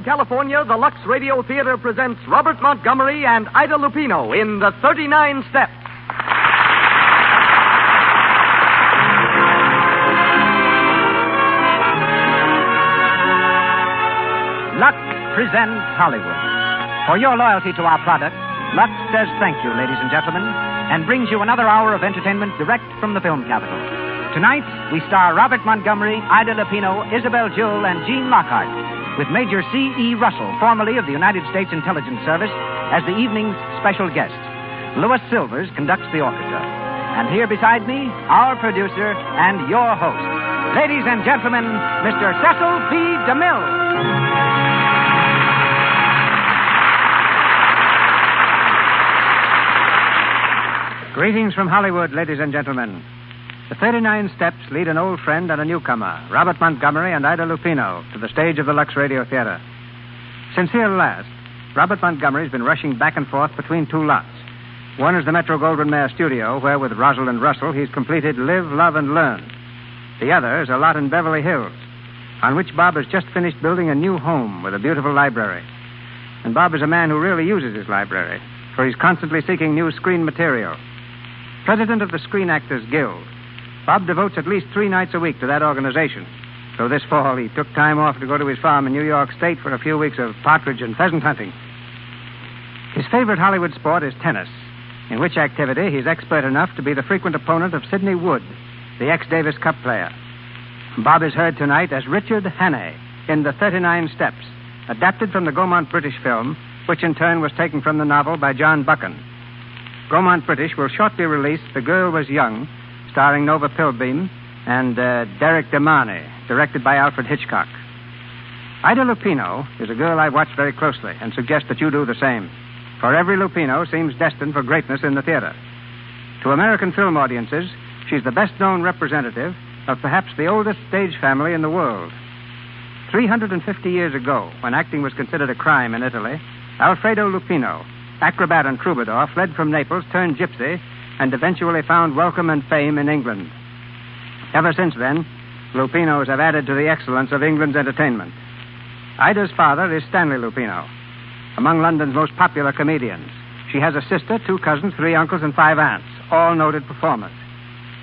Hollywood, California, the Lux Radio Theater presents Robert Montgomery and Ida Lupino in The 39 Steps. Lux presents Hollywood. For your loyalty to our product, Lux says thank you, ladies and gentlemen, and brings you another hour of entertainment direct from the film capital. Tonight, we star Robert Montgomery, Ida Lupino, Isabel Jewell, and Gene Lockhart, with Major C.E. Russell, formerly of the United States Intelligence Service, as the evening's special guest. Louis Silvers conducts the orchestra. And here beside me, our producer and your host. Ladies and gentlemen, Mr. Cecil B. DeMille. Greetings from Hollywood, ladies and gentlemen. The 39 Steps lead an old friend and a newcomer, Robert Montgomery and Ida Lupino, to the stage of the Lux Radio Theater. Since here last, Robert Montgomery's been rushing back and forth between two lots. One is the Metro-Goldwyn-Mayer studio, where with Rosalind Russell he's completed Live, Love, and Learn. The other is a lot in Beverly Hills, on which Bob has just finished building a new home with a beautiful library. And Bob is a man who really uses his library, for he's constantly seeking new screen material. President of the Screen Actors Guild, Bob devotes at least 3 nights a week to that organization. So this fall, he took time off to go to his farm in New York State for a few weeks of partridge and pheasant hunting. His favorite Hollywood sport is tennis, in which activity he's expert enough to be the frequent opponent of Sidney Wood, the ex-Davis Cup player. Bob is heard tonight as Richard Hannay in The 39 Steps, adapted from the Gaumont British film, which in turn was taken from the novel by John Buchan. Gaumont British will shortly release The Girl Was Young, starring Nova Pilbeam, and Derek DeMarney, directed by Alfred Hitchcock. Ida Lupino is a girl I've watched very closely and suggest that you do the same. For every Lupino seems destined for greatness in the theater. To American film audiences, she's the best-known representative of perhaps the oldest stage family in the world. 350 years ago, when acting was considered a crime in Italy, Alfredo Lupino, acrobat and troubadour, fled from Naples, turned gypsy, and eventually found welcome and fame in England. Ever since then, Lupinos have added to the excellence of England's entertainment. Ida's father is Stanley Lupino, among London's most popular comedians. She has a sister, 2 cousins, 3 uncles, and 5 aunts, all noted performers.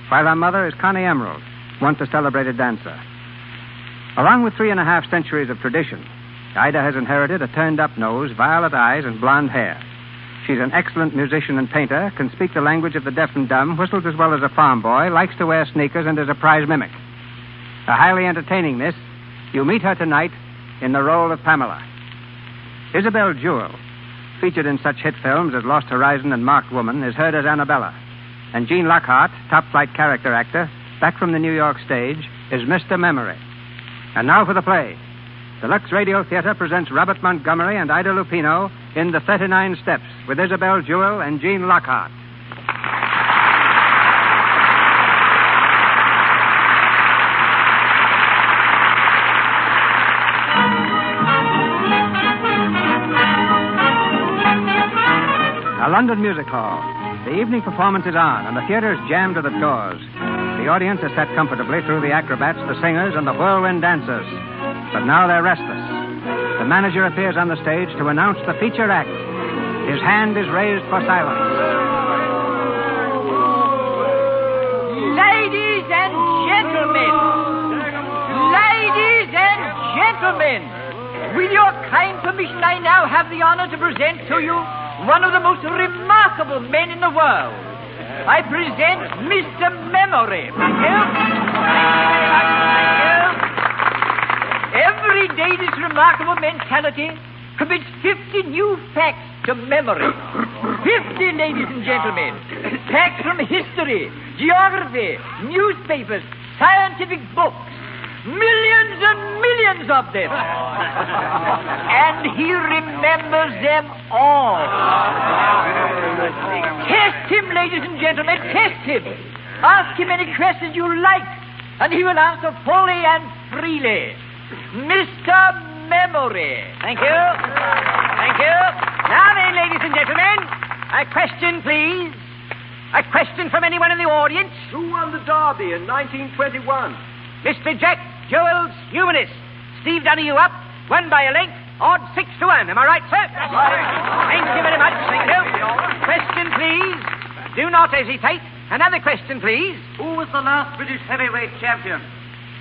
While her mother is Connie Emerald, once a celebrated dancer. Along with 3.5 centuries of tradition, Ida has inherited a turned-up nose, violet eyes, and blonde hair. She's an excellent musician and painter, can speak the language of the deaf and dumb, whistles as well as a farm boy, likes to wear sneakers, and is a prize mimic. A highly entertaining miss, you meet her tonight in the role of Pamela. Isabel Jewell, featured in such hit films as Lost Horizon and Marked Woman, is heard as Annabella. And Gene Lockhart, top-flight character actor, back from the New York stage, is Mr. Memory. And now for the play. The Lux Radio Theater presents Robert Montgomery and Ida Lupino in The 39 Steps with Isabel Jewell and Gene Lockhart. A London music hall. The evening performance is on, and the theater is jammed to the doors. The audience is sat comfortably through the acrobats, the singers, and the whirlwind dancers. But now they're restless. The manager appears on the stage to announce the feature act. His hand is raised for silence. Ladies and gentlemen! Ladies and gentlemen! With your kind permission, I now have the honor to present to you one of the most remarkable men in the world. I present Mr. Memory. Thank you. Every day this remarkable mentality commits 50 new facts to memory. 50, ladies and gentlemen. Facts from history, geography, newspapers, scientific books. Millions and millions of them. And he remembers them all. Test him, ladies and gentlemen, test him. Ask him any questions you like, and he will answer fully and freely. Mr. Memory. Thank you. Thank you. Now then, ladies and gentlemen, a question, please. A question from anyone in the audience? Who won the Derby in 1921? Mr. Jack Joel's Humanist. Steve Donahue up, won by a length. Odd 6 to 1. Am I right, sir? Right. Thank you very much. Thank you. Question, please. Do not hesitate. Another question, please. Who was the last British heavyweight champion?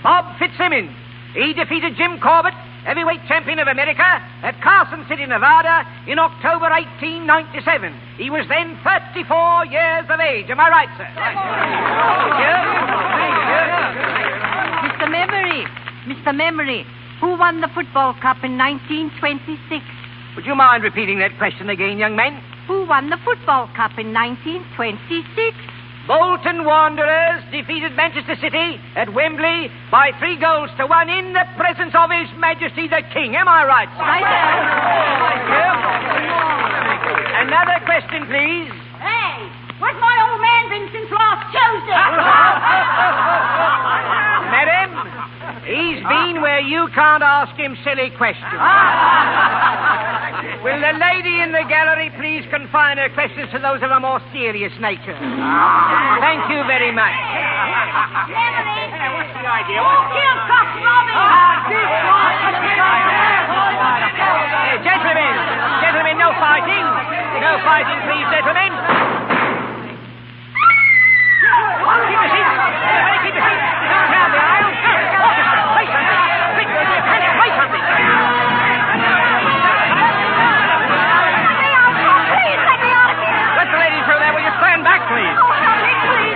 Bob Fitzsimmons. He defeated Jim Corbett, heavyweight champion of America, at Carson City, Nevada, in October 1897. He was then 34 years of age. Am I right, sir? Right. Thank you. Mr. Memory, who won the football cup in 1926? Would you mind repeating that question again, young man? Who won the football cup in 1926? Bolton Wanderers defeated Manchester City at Wembley by 3 goals to 1 in the presence of His Majesty the King. Am I right, sir? Right. Thank you. Another question, please. Hey, where's my old man been since last Tuesday? Madam, he's been where you can't ask him silly questions. Will the lady in the gallery please confine her questions to those of a more serious nature? Thank you very much. Memory. What's the idea? Who killed Cock Robin? Gentlemen, no fighting. No fighting, please, gentlemen. Keep your seat. Keep your seat. Don't down the aisle. Say something. Quick, say something. Let the lady through there. Will you stand back, please?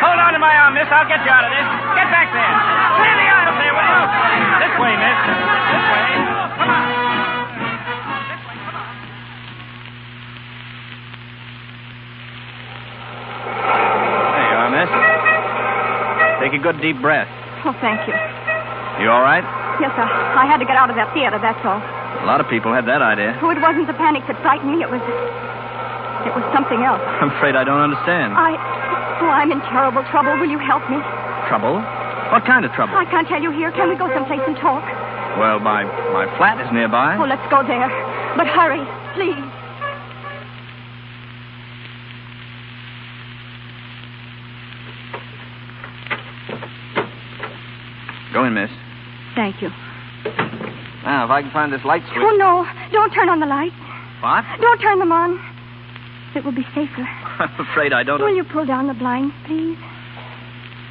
Hold on to my arm, miss. I'll get you out of this. Get back there. Clear the aisle there, will you? This way, miss. This way. Come on. There you are, miss. Take a good deep breath. Oh, thank you. You all right? Yes, sir. I had to get out of that theater, that's all. A lot of people had that idea. Oh, it wasn't the panic that frightened me. It was something else. I'm afraid I don't understand. I'm in terrible trouble. Will you help me? Trouble? What kind of trouble? I can't tell you here. Can we go someplace and talk? Well, my flat is nearby. Oh, let's go there. But hurry, please. Go in, miss. Thank you. Now, if I can find this light switch. Oh, no. Don't turn on the lights. What? Don't turn them on. It will be safer. I'm afraid I don't... Will you pull down the blinds, please?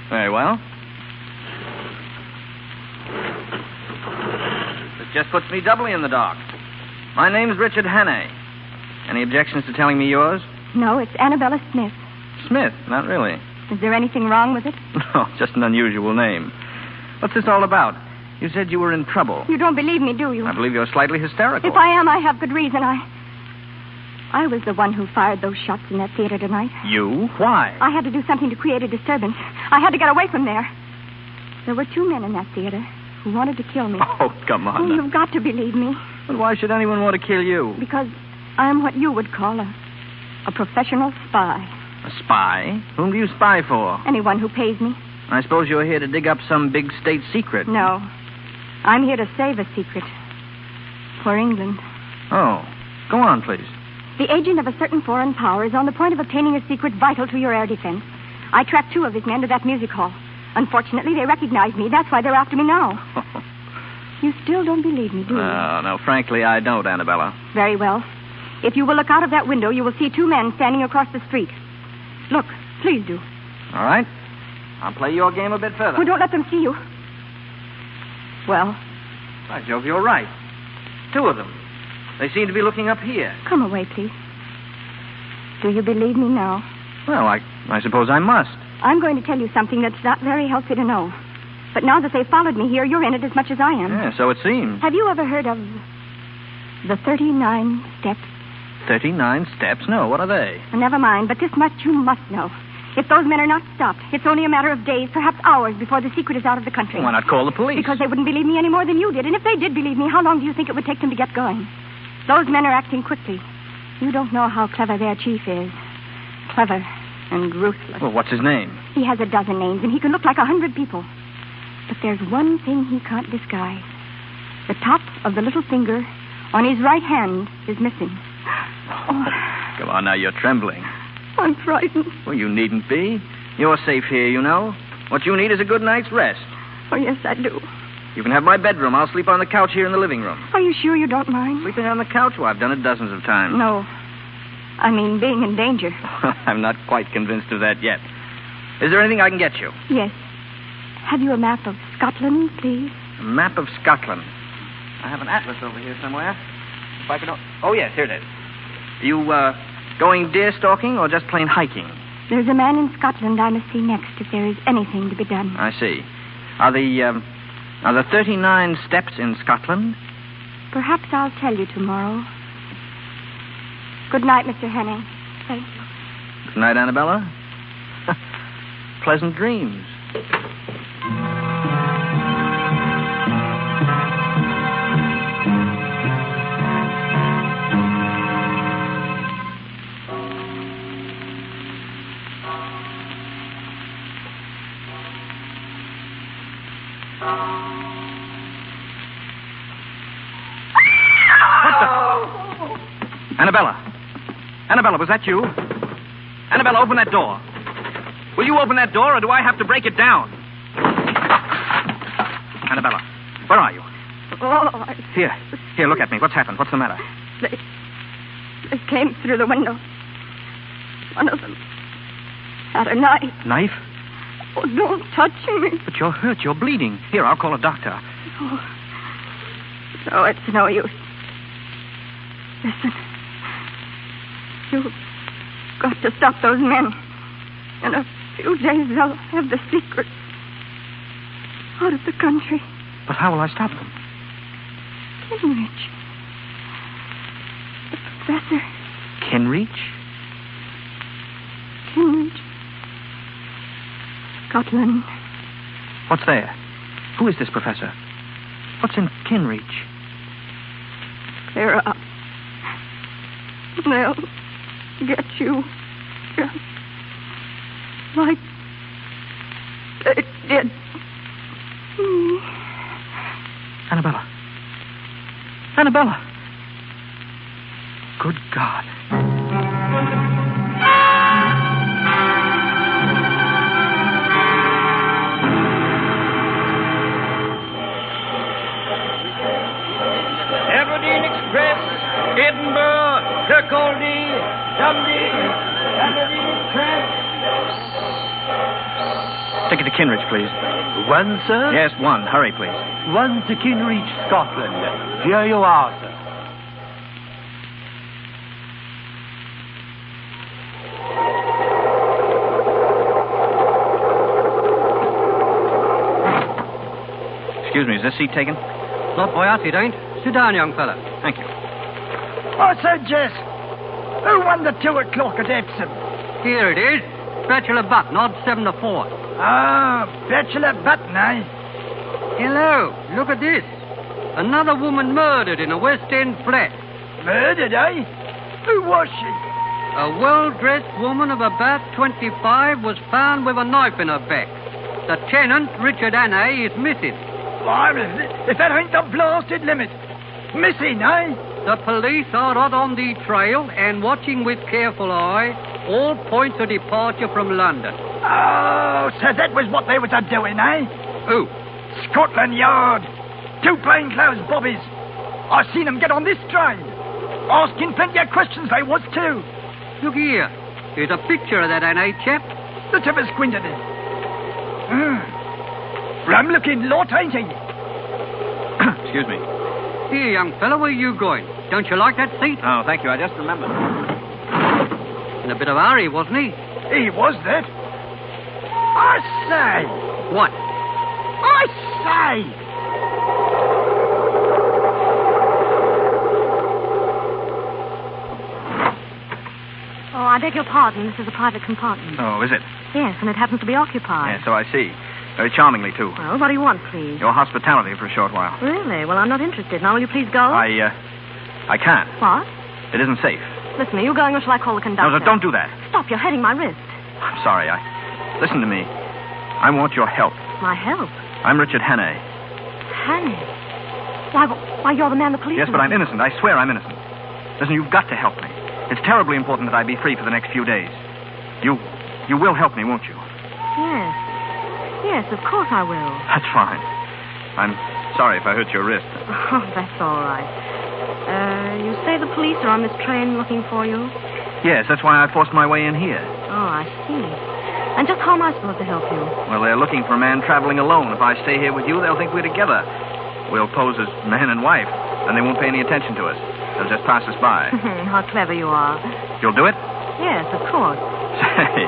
Very well. This just puts me doubly in the dark. My name's Richard Hannay. Any objections to telling me yours? No, it's Annabella Smith. Smith? Not really. Is there anything wrong with it? No, just an unusual name. What's this all about? You said you were in trouble. You don't believe me, do you? I believe you're slightly hysterical. If I am, I have good reason. I was the one who fired those shots in that theater tonight. You? Why? I had to do something to create a disturbance. I had to get away from there. There were 2 men in that theater who wanted to kill me. Oh, come on. Oh, you've got to believe me. But why should anyone want to kill you? Because I'm what you would call a professional spy. A spy? Whom do you spy for? Anyone who pays me. I suppose you're here to dig up some big state secret. No. I'm here to save a secret. For England. Oh. Go on, please. The agent of a certain foreign power is on the point of obtaining a secret vital to your air defense. I tracked 2 of his men to that music hall. Unfortunately, they recognized me. That's why they're after me now. You still don't believe me, do you? No, frankly, I don't, Annabella. Very well. If you will look out of that window, you will see 2 men standing across the street. Look, please do. All right. I'll play your game a bit further. Oh, don't let them see you. Well? By Jove, you're right. 2 of them. They seem to be looking up here. Come away, please. Do you believe me now? Well, I suppose I must. I'm going to tell you something that's not very healthy to know. But now that they've followed me here, you're in it as much as I am. Yeah, so it seems. Have you ever heard of the 39 steps? 39 steps? No, what are they? Never mind, but this much you must know. If those men are not stopped, it's only a matter of days, perhaps hours, before the secret is out of the country. Why not call the police? Because they wouldn't believe me any more than you did. And if they did believe me, how long do you think it would take them to get going? Those men are acting quickly. You don't know how clever their chief is. Clever and ruthless. Well, what's his name? He has a dozen names, and he can look like 100 people. But there's one thing he can't disguise. The top of the little finger on his right hand is missing. Oh. Come on now, you're trembling. I'm frightened. Well, you needn't be. You're safe here, you know. What you need is a good night's rest. Oh, yes, I do. You can have my bedroom. I'll sleep on the couch here in the living room. Are you sure you don't mind? Sleeping on the couch? Well, I've done it dozens of times. No. I mean, being in danger. I'm not quite convinced of that yet. Is there anything I can get you? Yes. Have you a map of Scotland, please? A map of Scotland. I have an atlas over here somewhere. If I could... Oh, yes, here it is. You, going deer stalking or just plain hiking? There's a man in Scotland I must see next if there is anything to be done. I see. Are the 39 steps in Scotland? Perhaps I'll tell you tomorrow. Good night, Mr. Henning. Thank you. Good night, Annabella. Pleasant dreams. Annabella, was that you? Annabella, open that door. Will you open that door, or do I have to break it down? Annabella, where are you? Oh, Here, look at me. What's happened? What's the matter? They came through the window. One of them had a knife. Knife? Oh, don't touch me. But you're hurt. You're bleeding. Here, I'll call a doctor. No, it's no use. Listen. You've got to stop those men. In a few days, they'll have the secret out of the country. But how will I stop them? Kinrich. The professor. Kinrich? Kinrich. Scotland. What's there? Who is this professor? What's in Kinrich? Clear up. They'll get you just like they did me. Annabella. Annabella. Good God. Aberdeen Express, Edinburgh, Kirkcaldy, Dundee, Aberdeen Express. Take it to Kinrich, please. One, sir? Yes, one. Hurry, please. One to Kinrich, Scotland. Here you are, sir. Excuse me, is this seat taken? Not by us, it ain't. Sit down, young fella. Thank you. I said, Jess, who won the 2 o'clock at Epsom? Here it is. Bachelor Button, odds 7 to 4. Ah, Bachelor Button, eh? Hello, look at this. Another woman murdered in a West End flat. Murdered, eh? Who was she? A well-dressed woman of about 25 was found with a knife in her back. The tenant, Richard Hannay, is missing. Blimey, if that ain't the blasted limit. Missing, eh? The police are hot on the trail and watching with careful eye all points of departure from London. Oh, so that was what they was a-doing, eh? Who? Scotland Yard. 2 plainclothes bobbies. I seen them get on this train. Asking plenty of questions they was, too. Look here. Here's a picture of that Hannay chap. Let's have a squint at it. Rum-looking lot, ain't he? Excuse me. Here, young fellow, where are you going? Don't you like that seat? Oh, thank you. I just remembered. In a bit of a hurry, wasn't he? He was that. I say. What? I say. Oh, I beg your pardon. This is a private compartment. Oh, is it? Yes, and it happens to be occupied. Yes, so I see. Very charmingly, too. Well, what do you want, please? Your hospitality for a short while. Really? Well, I'm not interested. Now, will you please go? I can't. What? It isn't safe. Listen, are you going or shall I call the conductor? No, don't do that. Stop, you're hurting my wrist. I'm sorry. Listen to me. I want your help. My help? I'm Richard Hannay. Hannay? Why, you're the man the police... Yes, but I'm innocent. I swear I'm innocent. Listen, you've got to help me. It's terribly important that I be free for the next few days. You will help me, won't you? Yes. Yes, of course I will. That's fine. Sorry if I hurt your wrist. Oh, that's all right. You say the police are on this train looking for you? Yes, that's why I forced my way in here. Oh, I see. And just how am I supposed to help you? Well, they're looking for a man traveling alone. If I stay here with you, they'll think we're together. We'll pose as man and wife, and they won't pay any attention to us. They'll just pass us by. How clever you are. You'll do it? Yes, of course. Say,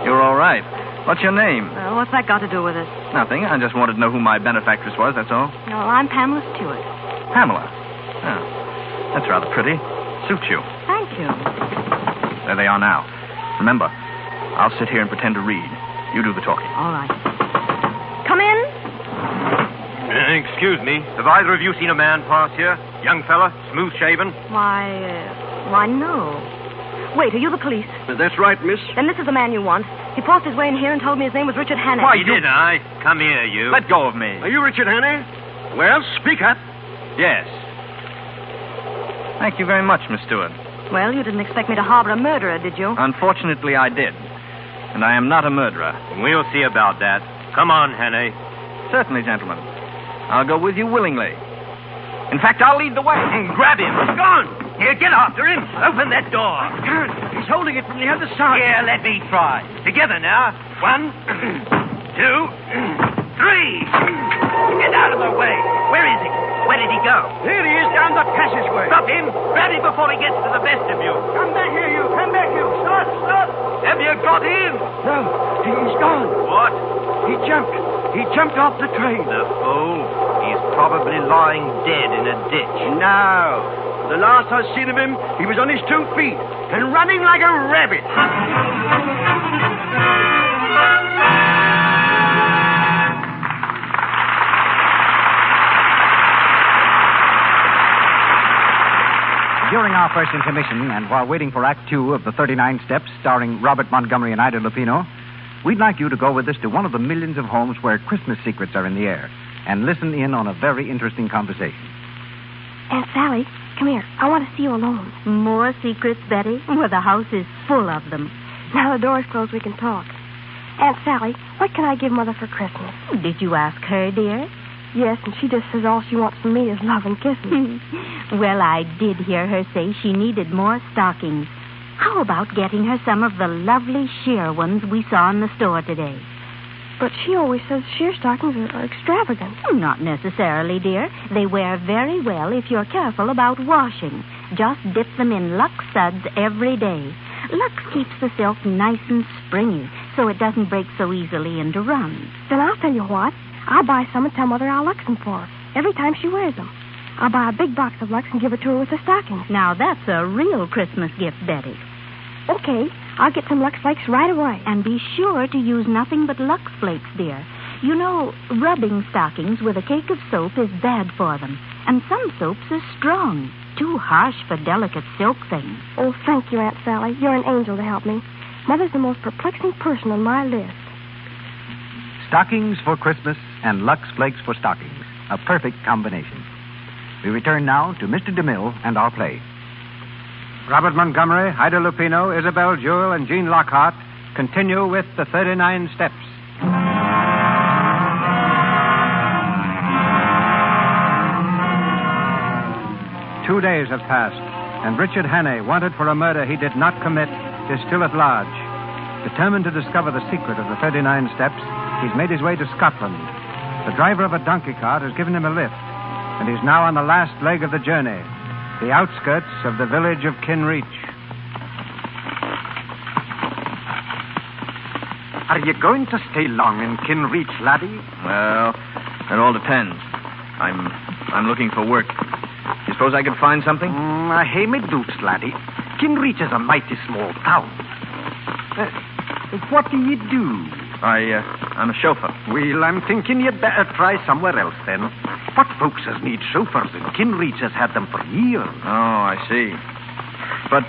you're all right. What's your name? What's that got to do with it? Nothing. I just wanted to know who my benefactress was, that's all. No, I'm Pamela Stewart. Pamela? Oh, that's rather pretty. Suits you. Thank you. There they are now. Remember, I'll sit here and pretend to read. You do the talking. All right. Come in. Excuse me. Have either of you seen a man pass here? Young fella, smooth-shaven? Why, no. Wait, are you the police? That's right, miss. Then this is the man you want. He forced his way in here and told me his name was Richard Hannay. Why, did I? Come here, you. Let go of me. Are you Richard Hannay? Well, speak up. Yes. Thank you very much, Miss Stewart. Well, you didn't expect me to harbor a murderer, did you? Unfortunately, I did. And I am not a murderer. We'll see about that. Come on, Hannay. Certainly, gentlemen. I'll go with you willingly. In fact, I'll lead the way. Grab him. Gone. Here, get after him. Open that door. He's holding it from the other side. Here, let me try. Together now. 1, 2, 3. Get out of the way. Where is he? Where did he go? Here he is, down the passageway. Stop him. Grab him before he gets to the vestibule. Come back here, you. Come back, you. Stop. Have you got him? No, he's gone. What? He jumped. He jumped off the train. The fool. He's probably lying dead in a ditch. No. The last I seen of him, he was on his 2 feet and running like a rabbit. During our first intermission, and while waiting for Act 2 of the 39 Steps, starring Robert Montgomery and Ida Lupino, we'd like you to go with us to one of the millions of homes where Christmas secrets are in the air and listen in on a very interesting conversation. Aunt Sally, come here. I want to see you alone. More secrets, Betty? Well, the house is full of them. Now the door's closed, we can talk. Aunt Sally, what can I give Mother for Christmas? Did you ask her, dear? Yes, and she just says all she wants from me is love and kisses. Well, I did hear her say she needed more stockings. How about getting her some of the lovely sheer ones we saw in the store today? But she always says sheer stockings are extravagant. Not necessarily, dear. They wear very well if you're careful about washing. Just dip them in Lux suds every day. Lux keeps the silk nice and springy, so it doesn't break so easily into runs. Then I'll tell you what. I'll buy some and tell Mother I'll Lux them for her every time she wears them. I'll buy a big box of Lux and give it to her with the stockings. Now, that's a real Christmas gift, Betty. Okay, I'll get some Lux Flakes right away. And be sure to use nothing but Lux Flakes, dear. You know, rubbing stockings with a cake of soap is bad for them. And some soaps are strong, too harsh for delicate silk things. Oh, thank you, Aunt Sally. You're an angel to help me. Mother's the most perplexing person on my list. Stockings for Christmas and Lux Flakes for stockings. A perfect combination. We return now to Mr. DeMille and our play. Robert Montgomery, Ida Lupino, Isabel Jewell, and Jean Lockhart continue with the 39 Steps. 2 days have passed, and Richard Hannay, wanted for a murder he did not commit, is still at large. Determined to discover the secret of the 39 Steps, he's made his way to Scotland. The driver of a donkey cart has given him a lift, and he's now on the last leg of the journey, the outskirts of the village of Kinreach. Are you going to stay long in Kinreach, laddie? Well, it all depends. I'm looking for work. You suppose I could find something? I hae me doubts, laddie. Kinreach is a mighty small town. What do you do? I'm a chauffeur. Well, I'm thinking you'd better try somewhere else, then. What folks as need chauffeurs in Kinreach has had them for years. Oh, I see. But,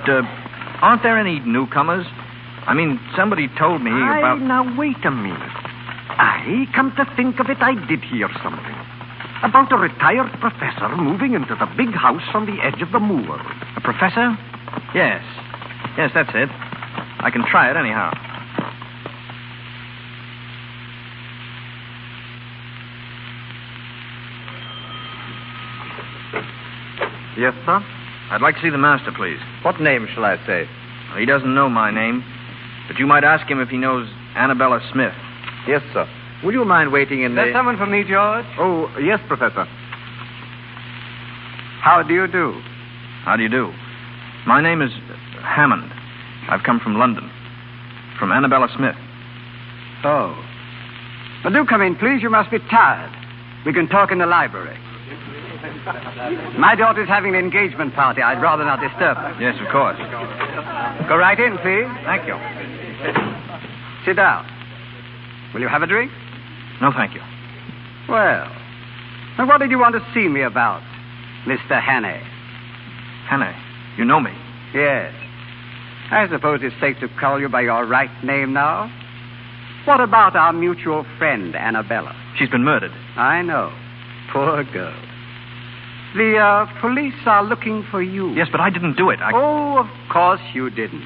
aren't there any newcomers? I mean, somebody told me about... Now, wait a minute. Come to think of it, I did hear something. About a retired professor moving into the big house on the edge of the moor. A professor? Yes. Yes, that's it. I can try it anyhow. Yes, sir? I'd like to see the master, please. What name shall I say? He doesn't know my name, but you might ask him if he knows Annabella Smith. Yes, sir. Would you mind waiting in Is the... there someone for me, George? Oh, yes, Professor. How do you do? How do you do? My name is Hammond. I've come from London. From Annabella Smith. Oh. Well, do come in, please. You must be tired. We can talk in the library. My daughter's having an engagement party. I'd rather not disturb her. Yes, of course. Go right in, please. Thank you. Sit down. Will you have a drink? No, thank you. Well, and what did you want to see me about, Mr. Hannay? Hannay, you know me. Yes. I suppose it's safe to call you by your right name now. What about our mutual friend, Annabella? She's been murdered. I know. Poor girl. The police are looking for you. Yes, but I didn't do it. Oh, of course you didn't.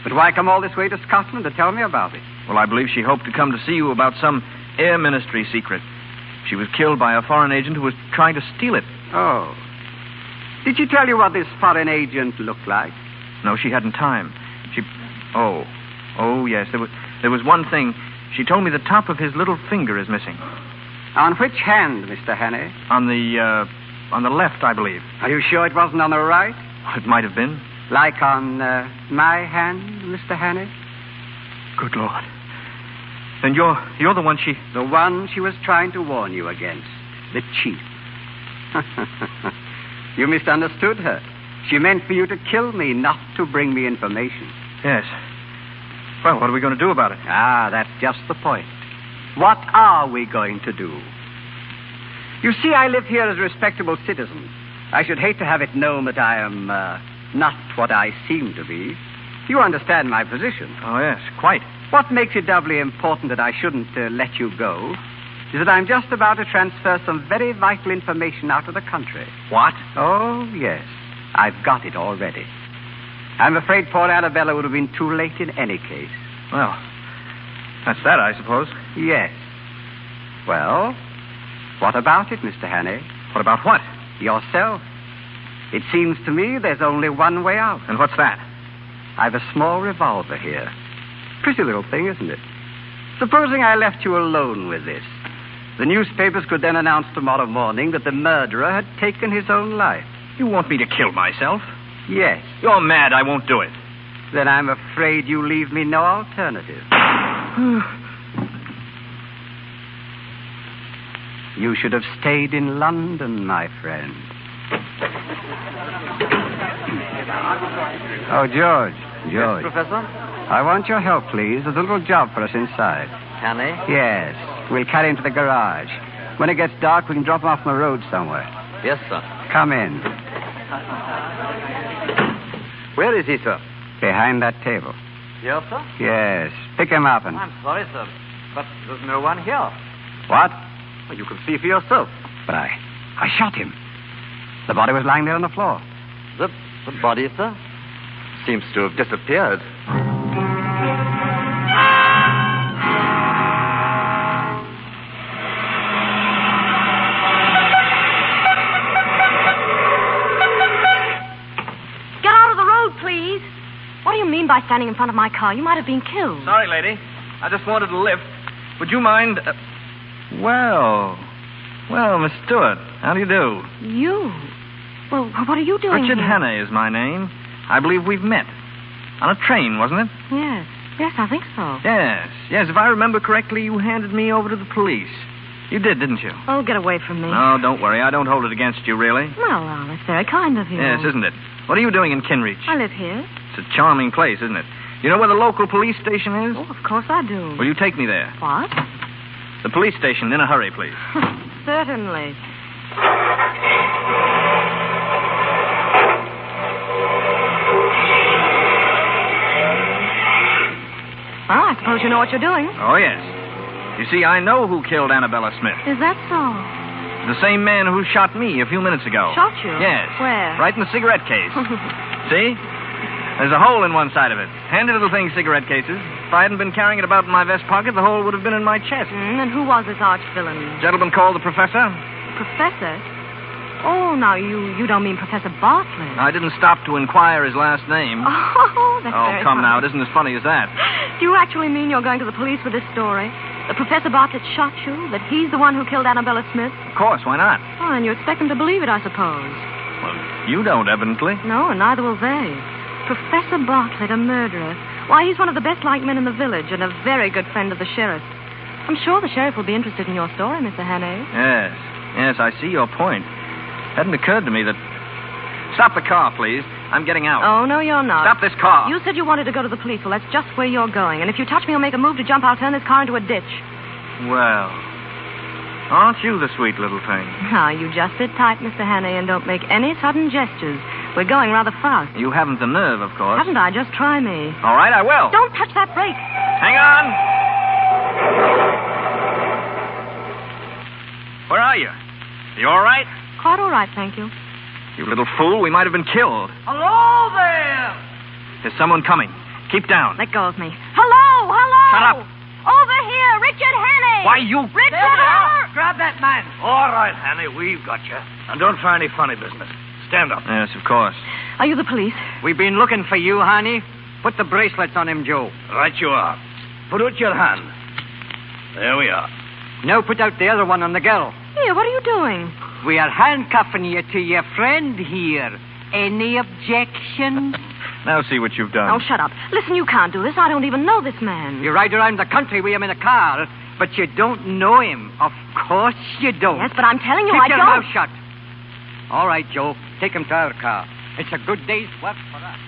But why come all this way to Scotland to tell me about it? Well, I believe she hoped to come to see you about some air ministry secret. She was killed by a foreign agent who was trying to steal it. Oh. Did she tell you what this foreign agent looked like? No, she hadn't time. Oh, yes. There was one thing. She told me the top of his little finger is missing. On which hand, Mr. Hannay? On the left, I believe. Are you sure it wasn't on the right? It might have been. Like on my hand, Mr. Hannay? Good Lord. Then you're the one she... The one she was trying to warn you against. The chief. You misunderstood her. She meant for you to kill me, not to bring me information. Yes. Well, what are we going to do about it? Ah, that's just the point. What are we going to do? You see, I live here as a respectable citizen. I should hate to have it known that I am not what I seem to be. You understand my position. Oh, yes, quite. What makes it doubly important that I shouldn't let you go is that I'm just about to transfer some very vital information out of the country. What? Oh, yes. I've got it already. I'm afraid poor Annabella would have been too late in any case. Well, that's that, I suppose. Yes. Well, what about it, Mr. Hannay? What about what? Yourself. It seems to me there's only one way out. And what's that? I've a small revolver here. Pretty little thing, isn't it? Supposing I left you alone with this. The newspapers could then announce tomorrow morning that the murderer had taken his own life. You want me to kill myself? Yes. You're mad. I won't do it. Then I'm afraid you leave me no alternative. You should have stayed in London, my friend. Oh, George. Yes, Professor? I want your help, please. There's a little job for us inside. Hannay? Yes. We'll carry him to the garage. When it gets dark, we can drop him off on the road somewhere. Yes, sir. Come in. Where is he, sir? Behind that table. Yes, sir? Yes. Pick him up and... I'm sorry, sir, but there's no one here. What? Well, you can see for yourself. But I shot him. The body was lying there on the floor. The body, sir? Seems to have disappeared. Get out of the road, please. What do you mean by standing in front of my car? You might have been killed. Sorry, lady. I just wanted a lift. Would you mind... Well, Miss Stewart, how do you do? You? Well, what are you doing Richard here? Hannay is my name. I believe we've met. On a train, wasn't it? Yes, I think so. Yes. If I remember correctly, you handed me over to the police. You did, didn't you? Oh, get away from me. No, don't worry. I don't hold it against you, really. Well, that's very kind of you. Yes, isn't it? What are you doing in Kinreach? I live here. It's a charming place, isn't it? You know where the local police station is? Oh, of course I do. Will you take me there? What? The police station, in a hurry, please. Certainly. Well, I suppose you know what you're doing. Oh, yes. You see, I know who killed Annabella Smith. Is that so? The same man who shot me a few minutes ago. Shot you? Yes. Where? Right in the cigarette case. See? There's a hole in one side of it. Handy little thing, cigarette cases. If I hadn't been carrying it about in my vest pocket, the hole would have been in my chest. And who was this arch villain? Gentleman called the professor. Professor? Oh, now, you don't mean Professor Bartlett. I didn't stop to inquire his last name. Oh, that's very come funny. now. It isn't as funny as that. Do you actually mean you're going to the police with this story? That Professor Bartlett shot you? That he's the one who killed Annabella Smith? Of course, why not? Oh, and you expect them to believe it, I suppose. Well, you don't, evidently. No, and neither will they. Professor Bartlett, a murderer. Why, he's one of the best-liked men in the village and a very good friend of the sheriff. I'm sure the sheriff will be interested in your story, Mr. Hannay. Yes, I see your point. Hadn't occurred to me that... Stop the car, please. I'm getting out. Oh, no, you're not. Stop this car. You said you wanted to go to the police. Well, that's just where you're going. And if you touch me or make a move to jump, I'll turn this car into a ditch. Well, aren't you the sweet little thing? Now, you just sit tight, Mr. Hannay, and don't make any sudden gestures. We're going rather fast. You haven't the nerve, of course. Haven't I? Just try me. All right, I will. Don't touch that brake. Hang on. Where are you? You all right? Quite all right, thank you. You little fool, we might have been killed. Hello there! There's someone coming. Keep down. Let go of me. Hello! Shut up. Over here, Richard Hannay! Why, you... Richard! Grab that man. All right, Hannay, we've got you. And don't try any funny business. Stand up. Yes, of course. Are you the police? We've been looking for you, honey. Put the bracelets on him, Joe. Right you are. Put out your hand. There we are. Now put out the other one on the girl. Here, what are you doing? We are handcuffing you to your friend here. Any objection? Now see what you've done. Oh, shut up. Listen, you can't do this. I don't even know this man. You ride around the country with him in a car, but you don't know him. Of course you don't. Yes, but I'm telling you, Keep I your don't. mouth shut. All right, Joe. Take him to our car. It's a good day's work for us.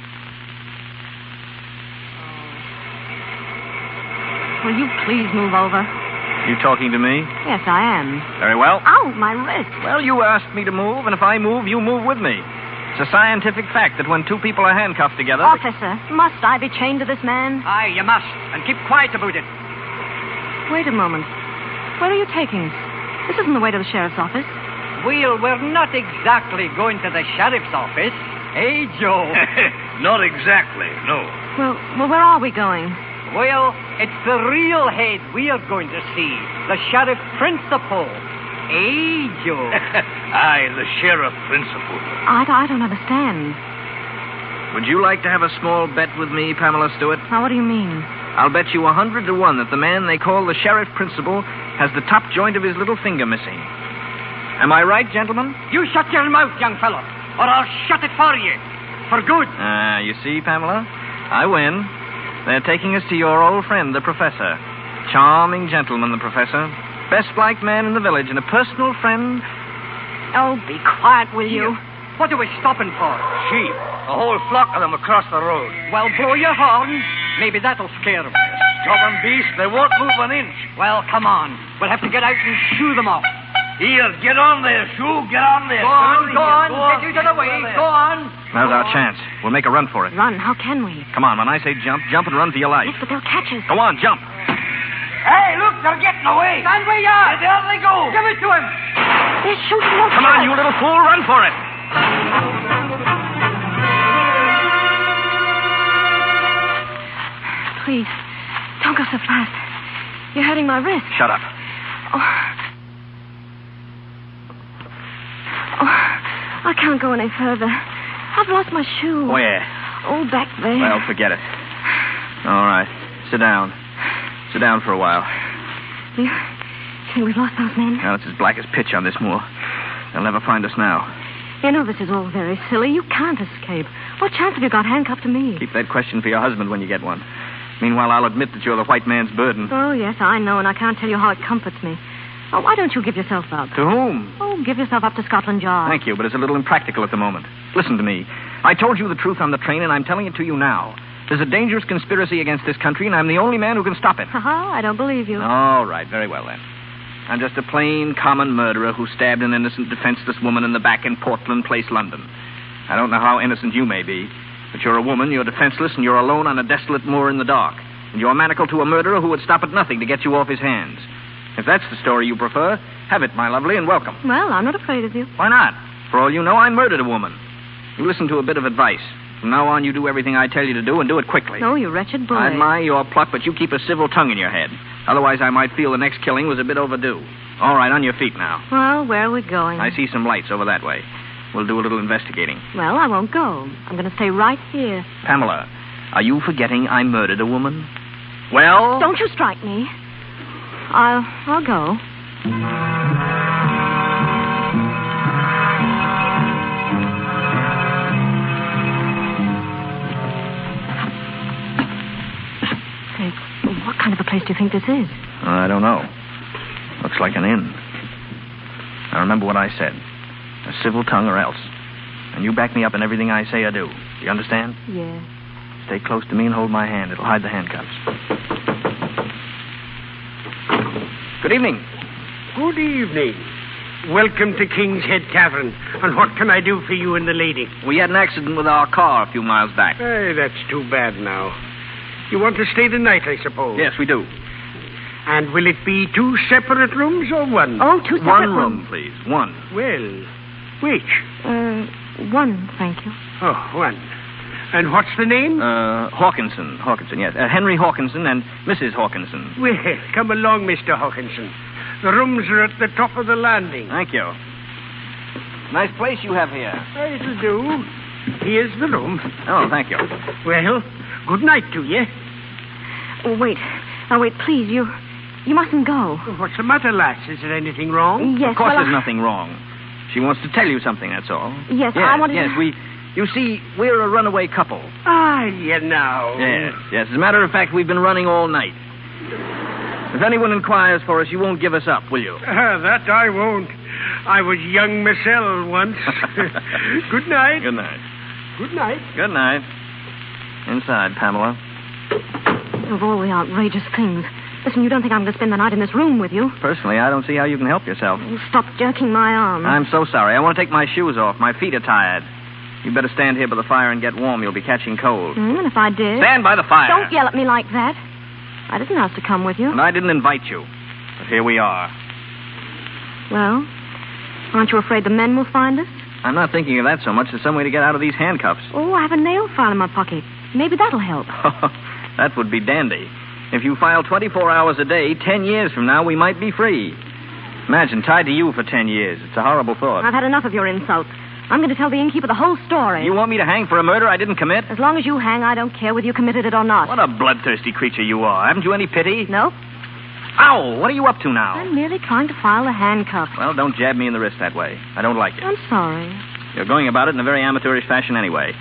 Will you please move over? You talking to me? Yes, I am. Very well. Ow, my wrist. Well, you asked me to move, and if I move, you move with me. It's a scientific fact that when two people are handcuffed together... Officer, must I be chained to this man? Aye, you must. And keep quiet about it. Wait a moment. Where are you taking us? This isn't the way to the sheriff's office. Well, we're not exactly going to the sheriff's office. Eh, Joe? Not exactly, no. Well, where are we going? Well, it's the real head we are going to see. The sheriff principal. Eh, Joe? Aye, the sheriff principal. I don't understand. Would you like to have a small bet with me, Pamela Stewart? Now, what do you mean? I'll bet you 100 to 1 that the man they call the sheriff principal has the top joint of his little finger missing. Am I right, gentlemen? You shut your mouth, young fellow, or I'll shut it for you. For good. You see, Pamela? I win. They're taking us to your old friend, the professor. Charming gentleman, the professor. Best-liked man in the village and a personal friend. Oh, be quiet, will you? What are we stopping for? Sheep. A whole flock of them across the road. Well, blow your horn. Maybe that'll scare them. Stubborn beast, they won't move an inch. Well, come on. We'll have to get out and shoo them off. Here, get on there, Shoo. Get on there. Go on. Get you to the way. Go on. Now's our chance. We'll make a run for it. Run? How can we? Come on, when I say jump, jump and run for your life. Yes, but they'll catch us. Go on, jump. Hey, look, they're getting away. Stand where you are. There they go. Give it to him. They're shooting us. Come on, you little fool. Run for it. Please, don't go so fast. You're hurting my wrist. Shut up. I can't go any further. I've lost my shoe. Where? Oh, back there. Well, forget it. All right. Sit down. Sit down for a while. You think we've lost those men? Now, it's as black as pitch on this moor. They'll never find us now. You know, this is all very silly. You can't escape. What chance have you got handcuffed to me? Keep that question for your husband when you get one. Meanwhile, I'll admit that you're the white man's burden. Oh, yes, I know, and I can't tell you how it comforts me. Oh, why don't you give yourself up? To whom? Oh, give yourself up to Scotland Yard. Thank you, but it's a little impractical at the moment. Listen to me. I told you the truth on the train, and I'm telling it to you now. There's a dangerous conspiracy against this country, and I'm the only man who can stop it. Ha-ha, I don't believe you. All right, very well, then. I'm just a plain, common murderer who stabbed an innocent, defenseless woman in the back in Portland Place, London. I don't know how innocent you may be, but you're a woman, you're defenseless, and you're alone on a desolate moor in the dark. And you're manacled to a murderer who would stop at nothing to get you off his hands. If that's the story you prefer, have it, my lovely, and welcome. Well, I'm not afraid of you. Why not? For all you know, I murdered a woman. You listen to a bit of advice. From now on, you do everything I tell you to do, and do it quickly. Oh, you wretched boy. I admire your pluck, but you keep a civil tongue in your head. Otherwise, I might feel the next killing was a bit overdue. All right, on your feet now. Well, where are we going? I see some lights over that way. We'll do a little investigating. Well, I won't go. I'm going to stay right here. Pamela, are you forgetting I murdered a woman? Well... Don't you strike me. I'll go. Say, what kind of a place do you think this is? I don't know. Looks like an inn. Now remember what I said. A civil tongue or else. And you back me up in everything I say or do. Do you understand? Yeah. Stay close to me and hold my hand. It'll hide the handcuffs. Good evening. Good evening. Welcome to King's Head Tavern. And what can I do for you and the lady? We had an accident with our car a few miles back. Hey, that's too bad now. You want to stay the night, I suppose? Yes, we do. And will it be 2 separate rooms or one? Oh, 2 separate One rooms. room, please. One. Well, which? One, thank you. Oh, one. And what's the name? Hawkinson. Hawkinson, yes. Henry Hawkinson and Mrs. Hawkinson. Well, come along, Mr. Hawkinson. The rooms are at the top of the landing. Thank you. Nice place you have here. It'll do. Here's the room. Oh, thank you. Well, good night to you. Oh, wait. Now, wait, please. You mustn't go. What's the matter, lass? Is there anything wrong? Yes, Of course well, there's nothing wrong. She wants to tell you something, that's all. Yes, I wanted Yes, to... You see, we're a runaway couple. Ah, you know. Yes. As a matter of fact, we've been running all night. If anyone inquires for us, you won't give us up, will you? That I won't. I was young myself once. Good night. Good night. Good night. Good night. Inside, Pamela. Of all the outrageous things. Listen, you don't think I'm going to spend the night in this room with you? Personally, I don't see how you can help yourself. Stop jerking my arm. I'm so sorry. I want to take my shoes off. My feet are tired. You better stand here by the fire and get warm. You'll be catching cold. And if I did? Stand by the fire. Don't yell at me like that. I didn't ask to come with you. And I didn't invite you. But here we are. Well, aren't you afraid the men will find us? I'm not thinking of that so much as some way to get out of these handcuffs. Oh, I have a nail file in my pocket. Maybe that'll help. That would be dandy. If you file 24 hours a day, 10 years from now, we might be free. Imagine, tied to you for 10 years. It's a horrible thought. I've had enough of your insults. I'm going to tell the innkeeper the whole story. You want me to hang for a murder I didn't commit? As long as you hang, I don't care whether you committed it or not. What a bloodthirsty creature you are. Haven't you any pity? No. Ow! What are you up to now? I'm merely trying to file the handcuffs. Well, don't jab me in the wrist that way. I don't like it. I'm sorry. You're going about it in a very amateurish fashion anyway.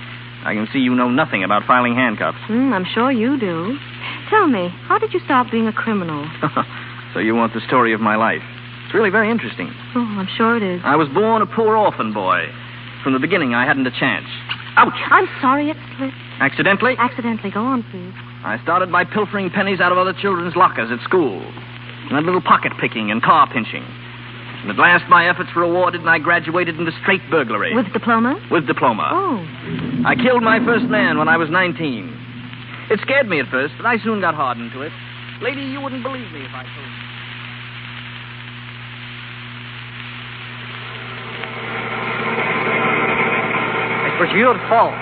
I can see you know nothing about filing handcuffs. I'm sure you do. Tell me, how did you start being a criminal? So you want the story of my life. It's really very interesting. Oh, I'm sure it is. I was born a poor orphan boy. From the beginning, I hadn't a chance. Ouch! I'm sorry it slipped. Accidentally? Accidentally. Go on, please. I started by pilfering pennies out of other children's lockers at school. And a little pocket picking and car pinching. And at last, my efforts were rewarded, and I graduated into straight burglary. With diploma? With diploma. Oh. I killed my first man when I was 19. It scared me at first, but I soon got hardened to it. Lady, you wouldn't believe me if I told you. It was your fault.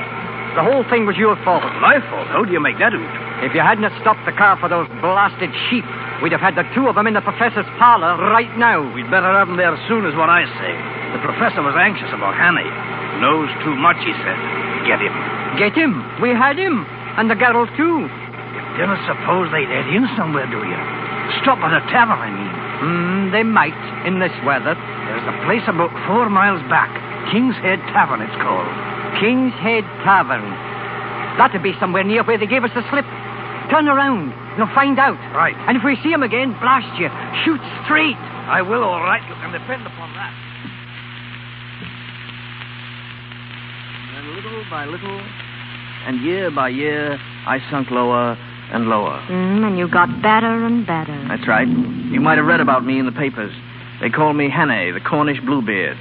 The whole thing was your fault. My fault? How do you make that out? If you hadn't stopped the car for those blasted sheep, we'd have had the 2 of them in the professor's parlor right now. We'd better have them there as soon as what I say. The professor was anxious about Hanny. Knows too much, he said. Get him. Get him? We had him. And the girl, too. You don't suppose they'd head in somewhere, do you? Stop at a tavern, I mean. They might, in this weather. There's a place about 4 miles back. King's Head Tavern, it's called. King's Head Tavern. That'd be somewhere near where they gave us the slip. Turn around. You'll find out. Right. And if we see him again, blast you. Shoot straight. I will, all right. You can depend upon that. And little by little, and year by year, I sunk lower and lower. And you got better and better. That's right. You might have read about me in the papers. They call me Hannay, the Cornish Bluebeard.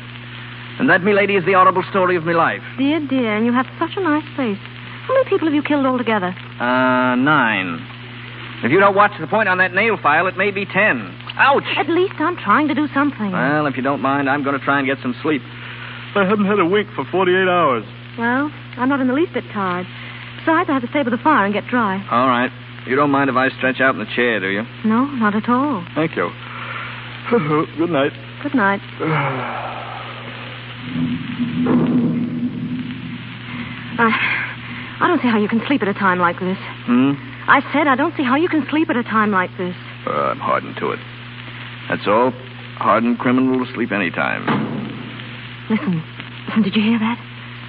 And that, me lady, is the horrible story of my life. Dear, and you have such a nice face. How many people have you killed altogether? 9. If you don't watch the point on that nail file, it may be 10. Ouch! At least I'm trying to do something. Well, if you don't mind, I'm going to try and get some sleep. I haven't had a wink for 48 hours. Well, I'm not in the least bit tired. Besides, I have to stay by the fire and get dry. All right. You don't mind if I stretch out in the chair, do you? No, not at all. Thank you. Good night. Good night. I don't see how you can sleep at a time like this. I said I don't see how you can sleep at a time like this. I'm hardened to it. That's all. Hardened criminal to sleep any time. Listen, did you hear that?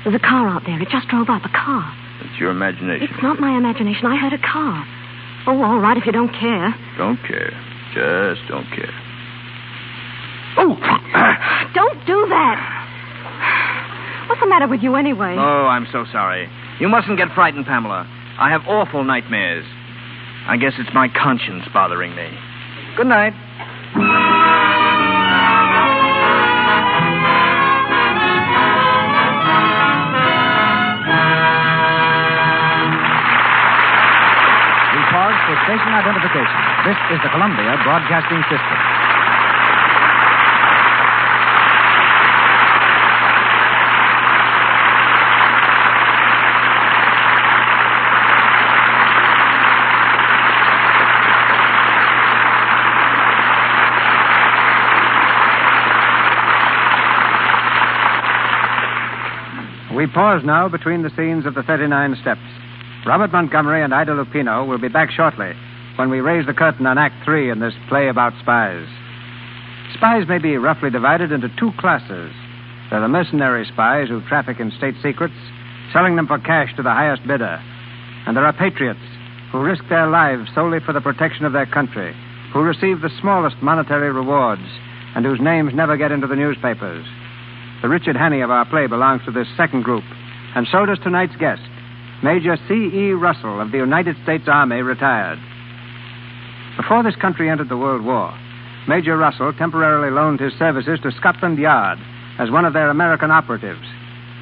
There's a car out there. It just drove up, a car. It's your imagination. It's not my imagination. I heard a car. Oh, all right, if you don't care. Don't care. Just don't care. Oh! Don't do that. What's the matter with you anyway? Oh, I'm so sorry. You mustn't get frightened, Pamela. I have awful nightmares. I guess it's my conscience bothering me. Good night. We pause for station identification. This is the Columbia Broadcasting System. We pause now between the scenes of the 39 Steps. Robert Montgomery and Ida Lupino will be back shortly when we raise the curtain on Act 3 in this play about spies. Spies may be roughly divided into two classes. There are the mercenary spies who traffic in state secrets, selling them for cash to the highest bidder. And there are patriots who risk their lives solely for the protection of their country, who receive the smallest monetary rewards, and whose names never get into the newspapers. The Richard Hannay of our play belongs to this second group, and so does tonight's guest, Major C.E. Russell of the United States Army, retired. Before this country entered the World War, Major Russell temporarily loaned his services to Scotland Yard as one of their American operatives.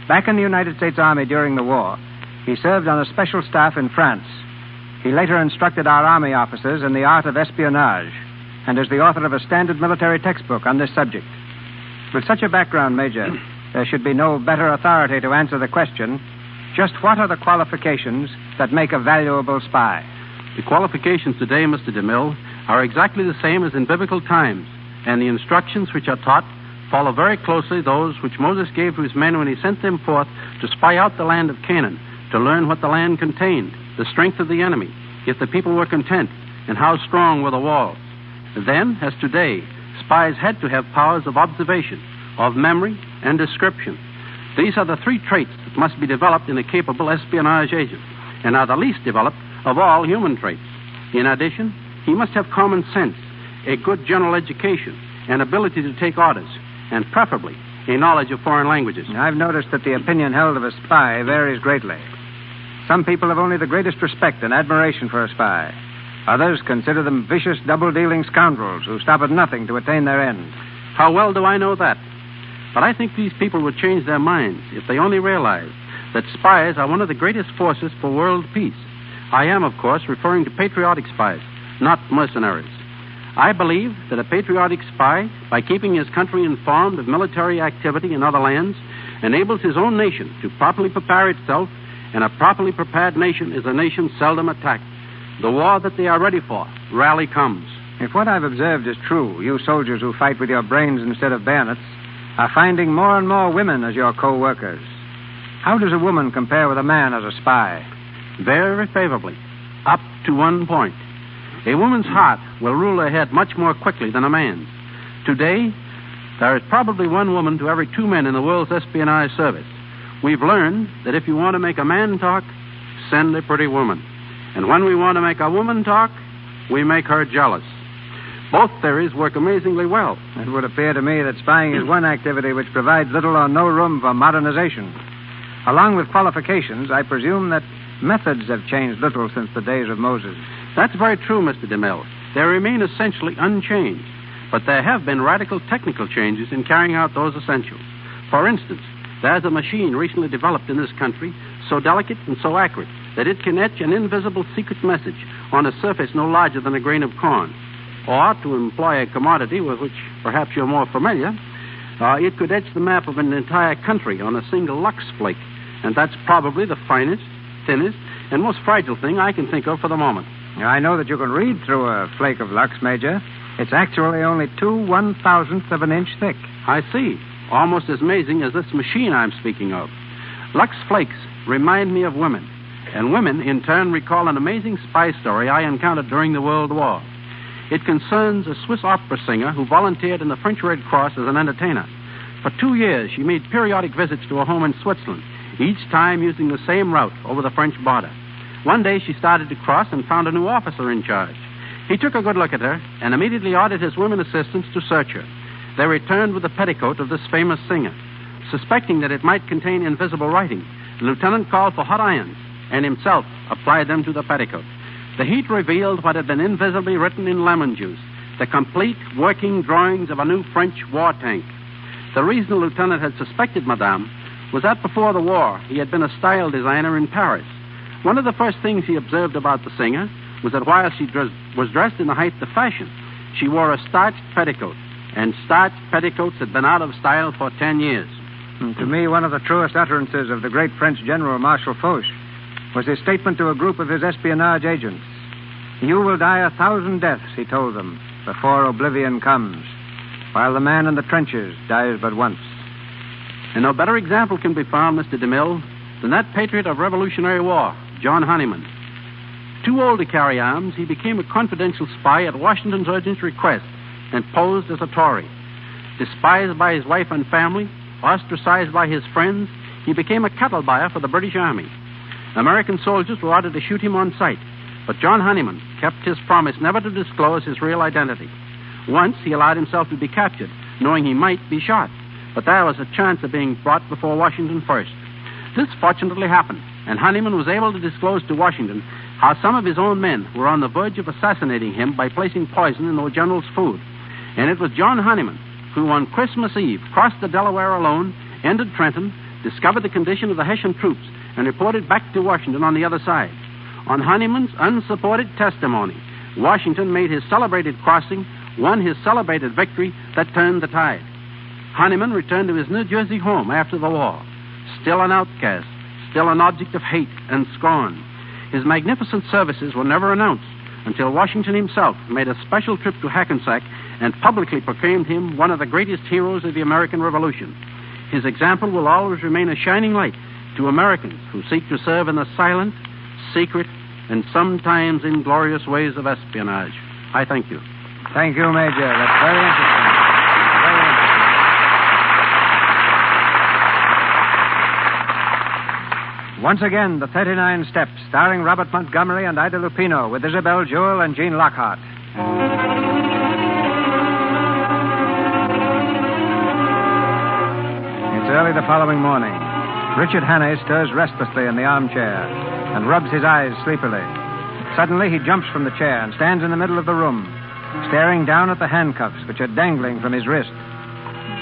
Back in the United States Army during the war, he served on a special staff in France. He later instructed our Army officers in the art of espionage and is the author of a standard military textbook on this subject. With such a background, Major, there should be no better authority to answer the question, just what are the qualifications that make a valuable spy? The qualifications today, Mr. DeMille, are exactly the same as in biblical times, and the instructions which are taught follow very closely those which Moses gave to his men when he sent them forth to spy out the land of Canaan, to learn what the land contained, the strength of the enemy, if the people were content, and how strong were the walls. Then, as today, spies had to have powers of observation, of memory, and description. These are the three traits that must be developed in a capable espionage agent, and are the least developed of all human traits. In addition, he must have common sense, a good general education, an ability to take orders, and preferably a knowledge of foreign languages. I've noticed that the opinion held of a spy varies greatly. Some people have only the greatest respect and admiration for a spy. Others consider them vicious, double-dealing scoundrels who stop at nothing to attain their end. How well do I know that? But I think these people would change their minds if they only realized that spies are one of the greatest forces for world peace. I am, of course, referring to patriotic spies, not mercenaries. I believe that a patriotic spy, by keeping his country informed of military activity in other lands, enables his own nation to properly prepare itself, and a properly prepared nation is a nation seldom attacked. The war that they are ready for rarely comes. If what I've observed is true, you soldiers who fight with your brains instead of bayonets are finding more and more women as your co-workers. How does a woman compare with a man as a spy? Very favorably, up to one point. A woman's heart will rule her head much more quickly than a man's. Today, there is probably one woman to every two men in the world's espionage service. We've learned that if you want to make a man talk, send a pretty woman. And when we want to make a woman talk, we make her jealous. Both theories work amazingly well. It would appear to me that spying is one activity which provides little or no room for modernization. Along with qualifications, I presume that methods have changed little since the days of Moses. That's very true, Mr. DeMille. They remain essentially unchanged. But there have been radical technical changes in carrying out those essentials. For instance, there's a machine recently developed in this country so delicate and so accurate that it can etch an invisible secret message on a surface no larger than a grain of corn. Or, to employ a commodity with which perhaps you're more familiar, it could etch the map of an entire country on a single lux flake. And that's probably the finest, thinnest, and most fragile thing I can think of for the moment. I know that you can read through a flake of lux, Major. It's actually only 2/1000th of an inch thick. I see. Almost as amazing as this machine I'm speaking of. Lux Flakes remind me of women, and women, in turn, recall an amazing spy story I encountered during the World War. It concerns a Swiss opera singer who volunteered in the French Red Cross as an entertainer. For 2 years, she made periodic visits to a home in Switzerland, each time using the same route over the French border. One day, she started to cross and found a new officer in charge. He took a good look at her and immediately ordered his women assistants to search her. They returned with the petticoat of this famous singer. Suspecting that it might contain invisible writing, the lieutenant called for hot irons and himself applied them to the petticoat. The heat revealed what had been invisibly written in lemon juice, the complete working drawings of a new French war tank. The reason the lieutenant had suspected Madame was that before the war, he had been a style designer in Paris. One of the first things he observed about the singer was that while she was dressed in the height of fashion, she wore a starched petticoat, and starched petticoats had been out of style for 10 years. To me, one of the truest utterances of the great French General Marshal Foch was his statement to a group of his espionage agents. You will die 1,000 deaths, he told them, before oblivion comes, while the man in the trenches dies but once. And no better example can be found, Mr. DeMille, than that patriot of Revolutionary War, John Honeyman. Too old to carry arms, he became a confidential spy at Washington's urgent request and posed as a Tory. Despised by his wife and family, ostracized by his friends, he became a cattle buyer for the British Army. American soldiers were ordered to shoot him on sight, but John Honeyman kept his promise never to disclose his real identity. Once he allowed himself to be captured, knowing he might be shot, but there was a chance of being brought before Washington first. This fortunately happened, and Honeyman was able to disclose to Washington how some of his own men were on the verge of assassinating him by placing poison in the general's food. And it was John Honeyman who, on Christmas Eve, crossed the Delaware alone, entered Trenton, discovered the condition of the Hessian troops, and reported back to Washington on the other side. On Honeyman's unsupported testimony, Washington made his celebrated crossing, won his celebrated victory that turned the tide. Honeyman returned to his New Jersey home after the war, still an outcast, still an object of hate and scorn. His magnificent services were never announced until Washington himself made a special trip to Hackensack and publicly proclaimed him one of the greatest heroes of the American Revolution. His example will always remain a shining light to Americans who seek to serve in the silent, secret, and sometimes inglorious ways of espionage. I thank you. Thank you, Major. That's very interesting. Once again, the 39 Steps, starring Robert Montgomery and Ida Lupino, with Isabel Jewell and Gene Lockhart. It's early the following morning. Richard Hannay stirs restlessly in the armchair and rubs his eyes sleepily. Suddenly, he jumps from the chair and stands in the middle of the room, staring down at the handcuffs which are dangling from his wrist.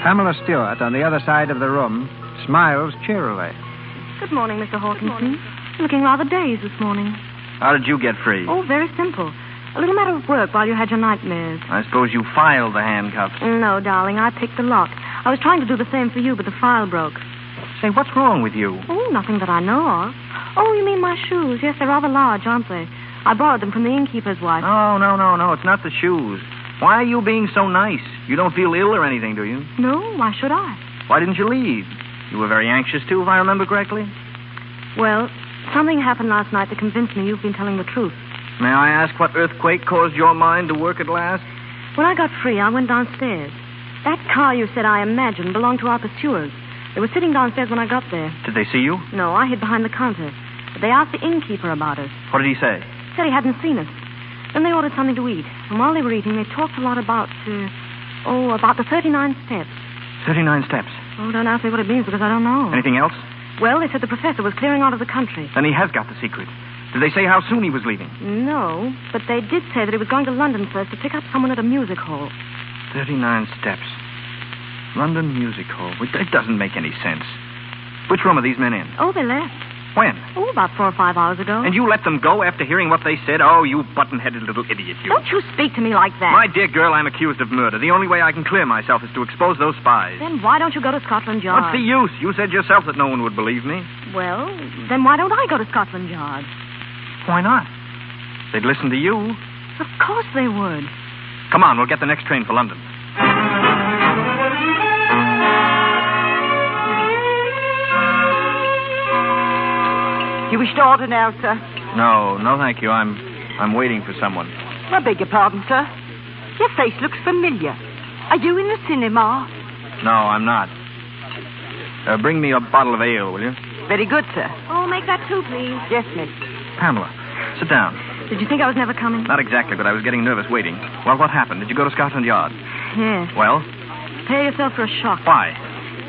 Pamela Stewart, on the other side of the room, smiles cheerily. Good morning, Mr. Hawkinson. You're looking rather dazed this morning. How did you get free? Oh, very simple. A little matter of work while you had your nightmares. I suppose you filed the handcuffs. No, darling, I picked the lock. I was trying to do the same for you, but the file broke. Say, what's wrong with you? Oh, nothing that I know of. Oh, you mean my shoes? Yes, they're rather large, aren't they? I borrowed them from the innkeeper's wife. Oh, no. It's not the shoes. Why are you being so nice? You don't feel ill or anything, do you? No, why should I? Why didn't you leave? You were very anxious, too, if I remember correctly. Well, something happened last night that convinced me you've been telling the truth. May I ask what earthquake caused your mind to work at last? When I got free, I went downstairs. That car you said I imagined belonged to our pursuers. They were sitting downstairs when I got there. Did they see you? No, I hid behind the counter. But they asked the innkeeper about us. What did he say? Said he hadn't seen us. Then they ordered something to eat. And while they were eating, they talked a lot about the 39 steps. 39 steps? Oh, don't ask me what it means because I don't know. Anything else? Well, they said the professor was clearing out of the country. Then he has got the secret. Did they say how soon he was leaving? No, but they did say that he was going to London first to pick up someone at a music hall. 39 steps. London Music Hall. It doesn't make any sense. Which room are these men in? Oh, they left. When? Oh, about 4 or 5 hours ago. And you let them go after hearing what they said? Oh, you button-headed little idiot, you. Don't you speak to me like that. My dear girl, I'm accused of murder. The only way I can clear myself is to expose those spies. Then why don't you go to Scotland Yard? What's the use? You said yourself that no one would believe me. Well, then why don't I go to Scotland Yard? Why not? They'd listen to you. Of course they would. Come on, we'll get the next train for London. You wish to order now, sir? No, thank you. I'm waiting for someone. I beg your pardon, sir. Your face looks familiar. Are you in the cinema? No, I'm not. Bring me a bottle of ale, will you? Very good, sir. Oh, make that two, please. Yes, miss. Pamela, sit down. Did you think I was never coming? Not exactly, but I was getting nervous waiting. Well, what happened? Did you go to Scotland Yard? Yes. Well? Prepare yourself for a shock. Why?